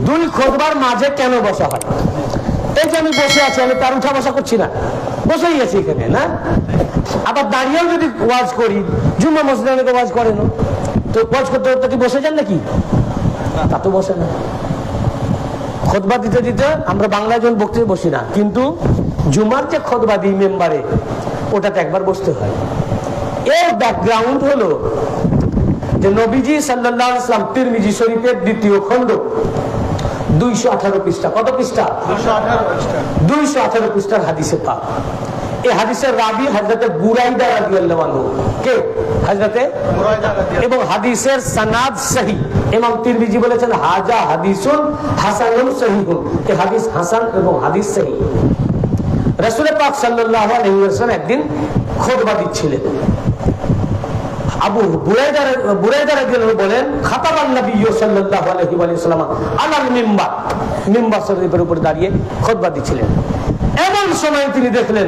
দুই খুতবার মাঝে কেন বসা হয়? এই যে আমি বসে আছি, আমি তার উঠা বসা করছি না, বসেই আছি এখানে না। আবার দাঁড়িয়েও যদি ওয়াজ করি, জুম্মা মসজিদে অনেকে ওয়াজ করে না, তো ওয়াজ করতে করতে কি বসে যান নাকি? তা তো বসে না। খুতবা দিতে দিতে আমরা বাংলায় যখন বক্তৃতা বসি না, কিন্তু জুমার যে খুতবা দিই মেম্বারে, ওটাতে একবার বসতে হয়। এর ব্যাকগ্রাউন্ড হলো যে নবীজি সাল্লাল্লাহু আলাইহি ওয়াসাল্লাম তিরমিজি শরীফের দ্বিতীয় খণ্ড 218 পৃষ্ঠা, কত পৃষ্ঠা? 218 পৃষ্ঠার হাদিসে পাক। এই হাদিসের রাবি হযরতে বুরাইদা রাদিয়াল্লাহু আনহু কে? হযরতে বুরাইদা। এবং হাদিসের সনদ সহিহ। ইমাম তিরমিজি বলেছেন হাজা হাদিসুন হাসানুন সহিহুন, এই হাদিস হাসান এবং হাদিস সহিহ। রাসূল পাক সাল্লাল্লাহু আলাইহি ওয়াসাল্লাম একদিন খুতবা দিচ্ছিলেন। আবু বুরাইদা রাদিয়াল্লাহু বলেন খাতাবান নবী সাল্লাল্লাহু আলাইহি ওয়াসাল্লাম আলাল মিম্বার, মিম্বার শরীফের উপর দাঁড়িয়ে খুতবা দিচ্ছিলেন। এমন সময় তিনি দেখলেন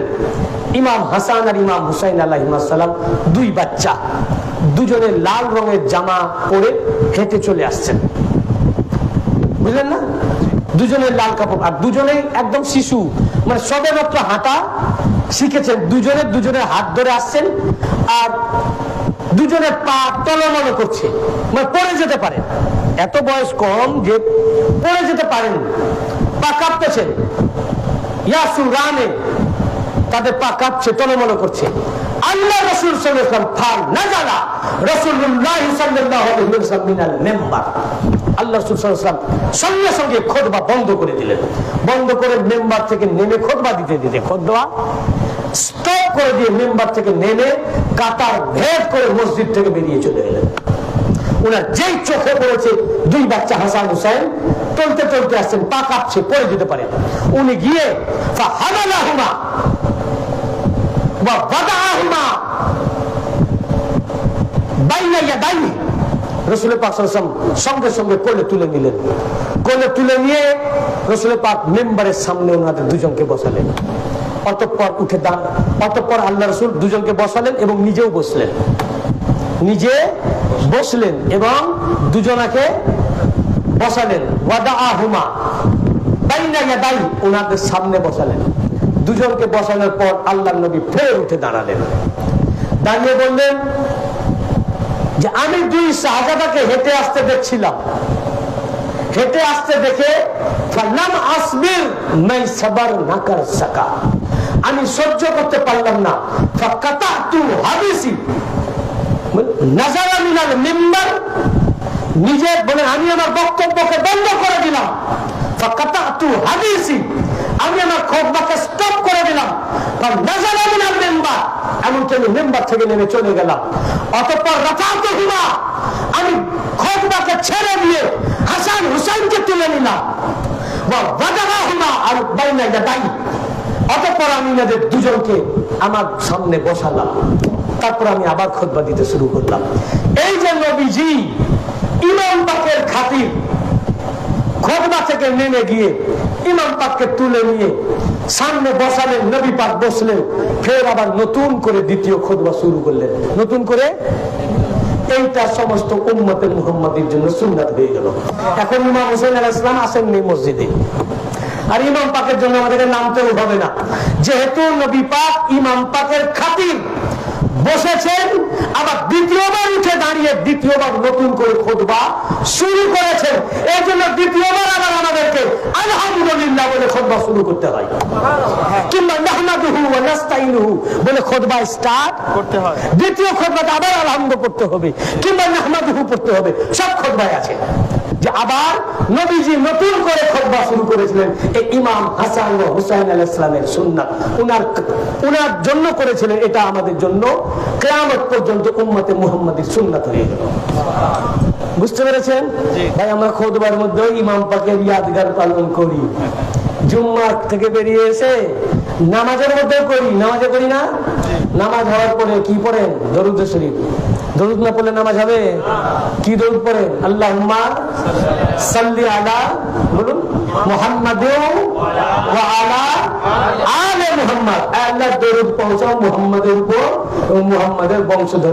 ইমাম হাসান আর ইমাম হুসাইন আলাইহিস সালাম, দুই বাচ্চা, দুজনে লাল রঙের জামা পরে হেঁটে চলে আসছেন, বুঝলেন না? দুজনের লাল কাপড়, আর দুজনেই একদম শিশু, মানে সবে মাত্র হাঁটা শিখেছেন। দুজনের হাত ধরে আসছেন, আর দুজনের পা টলমল করছে, মানে পড়ে যেতে পারে, এত বয়স কম যে পড়ে যেতে পারেন, পা কাঁপতেছেন, ইয়াসুরানে তাদের পা কাঁপছে, টলমল করছে। আল্লাহ রাসূল সাল্লাল্লাহু আলাইহি ওয়াসাল্লাম ফাল নাজালা রাসূলুল্লাহ সাল্লাল্লাহু আলাইহি ওয়াসাল্লাম মিনাল মিম্বার, আল্লাহ রাসূল সাল্লাল্লাহু আলাইহি ওয়াসাল্লাম সঙ্গে সঙ্গে খুতবা বন্ধ করে দিলেন। বন্ধ করে মেম্বার থেকে নেমে খুতবা দিতে দিতে খুতবা স্টপ করে দিয়ে মেম্বার থেকে নেমে কাতার ভেদ করে মসজিদ থেকে বেরিয়ে চলে গেলেন। ওনার যেই চোখে পড়েছে দুই বাচ্চা হাসান হুসাইন টলতে টলতে আসছেন, পা কাঁপছে, পড়ে যেতে পারে, উনি গিয়ে ফাহামালাহুমা ওয়া ওয়াদাআহুমা বাইনা ইয়াদাইহি, রাসূল পাক সাল্লাল্লাহু আলাইহি ওয়াসাল্লাম সঙ্গে সঙ্গে কোলে তুলে নিলেন। কোলে তুলে নিয়ে রাসূল পাক মেম্বারের সামনে ওনাদের দুজনকে বসালেন। অতঃপর আল্লাহ রাসূল দুজনকে বসালেন এবং নিজেও বসলেন, নিজে বসলেন এবং দুজনাকে বসালেন। ওয়াদাআহুমা বাইনা ইয়াদাইহি, ওনাদের সামনে বসালেন। দুজনকে বসানোর পর আল্লাহর নবী ফের উঠে দাঁড়ালেন, দাঁড়িয়ে বললেন যে আমি দুই শাহজাদাকে হেঁটে আসতে দেখছিলাম, হেঁটে আসতে দেখে ফালাম আসবির মাই সাবার না কর সকা, আমি সহ্য করতে পারলাম না, ফাকাতাতু হাদিসি নাজারা মিনাল মিম্বার, নিজে বলে আমি আমার বক্তব্যকে বন্ধ করে দিলাম, ফাকাতাতু হাদিসি, আমি আমার খুতবাকে স্টপ করে দিলাম, নাজারা মিনাল মিম্বার, এমনকি আমি মেম্বার থেকে নেমে চলে গেলাম। অতঃপর রাফাতুহুমা, আমি খুতবাকে ছেড়ে দিয়ে হাসান হুসাইনকে তুলে নিলাম, ওয়া ওয়াদাআহুমা আর বাইনা ইয়াদাই, অতঃপর আমি এদের দুজনকে আমার সামনে বসালাম। তারপর আমি আবার খুতবা দিতে শুরু করলাম। এই যে নবীজি ইমাম পাকের খাতির খুতবা থেকে নেমে গিয়ে ইমাম পাককে তুলে নিয়ে সামনে বসালেন, নবী পাক বসলেন, ফের আবার নতুন করে দ্বিতীয় খুতবা শুরু করলেন। নতুন করে এইটা সমস্ত উম্মতে মুহাম্মাদীর জন্য সুন্নাত হয়ে গেল। এখন ইমাম হুসাইন আলাইহিস সালাম আসেননি মসজিদে, আর ইমাম পাকের জন্য আমাদেরকে নামতেও হবে না, যেহেতু নবী পাক ইমাম পাকের খাতির বসেছেন, আবার দ্বিতীয়বার উঠে দাঁড়িয়ে দ্বিতীয়বার নতুন করে খুতবা শুরু করেছেন। এই জন্য দ্বিতীয়বার আবার আমাদেরকে আলহামদুলিল্লাহ বলে খুতবা শুরু করতে হয়, কিংবা নাহমাদুহু ওয়া নাস্তাইনুহু বলে খুতবা স্টার্ট করতে হয়। দ্বিতীয় খুতবাতে আবার আলহামদু পড়তে হবে, কিংবা নাহমাদুহু পড়তে হবে। সব খুতবায় আছে যে আবার নবীজি নতুন করে খুতবা শুরু করেছিলেন। এই ইমাম হাসান ও হুসাইন আলাইহিস সালামের সুন্নাত উনার জন্য করেছিলেন, এটা আমাদের জন্য কিয়ামত পর্যন্ত উম্মতে মুহাম্মাদীর সুন্নাত হয়ে গেল। বুঝতে পেরেছেন ভাই? আমরা খুতবার মধ্যে ইমাম পাকের ইয়াদগার পালন করি, জুম্মা থেকে বেরিয়ে এসে নামাজের মধ্যে করি, নামাজে করি না? নামাজ হওয়ার পরে কি পড়েন? দরুদ শরীফ। দরুদ না পড়লে নামাজ হবে? কি দরুদ পড়েন? আল্লাহুম্মা সাল্লি আলা, বলুন, মুহাম্মাদ ওয়া আলা আলে মুহাম্মাদ। আল্লাহ দরুদ পৌঁছাও মুহাম্মাদের উপর এবং মুহাম্মাদের বংশধর।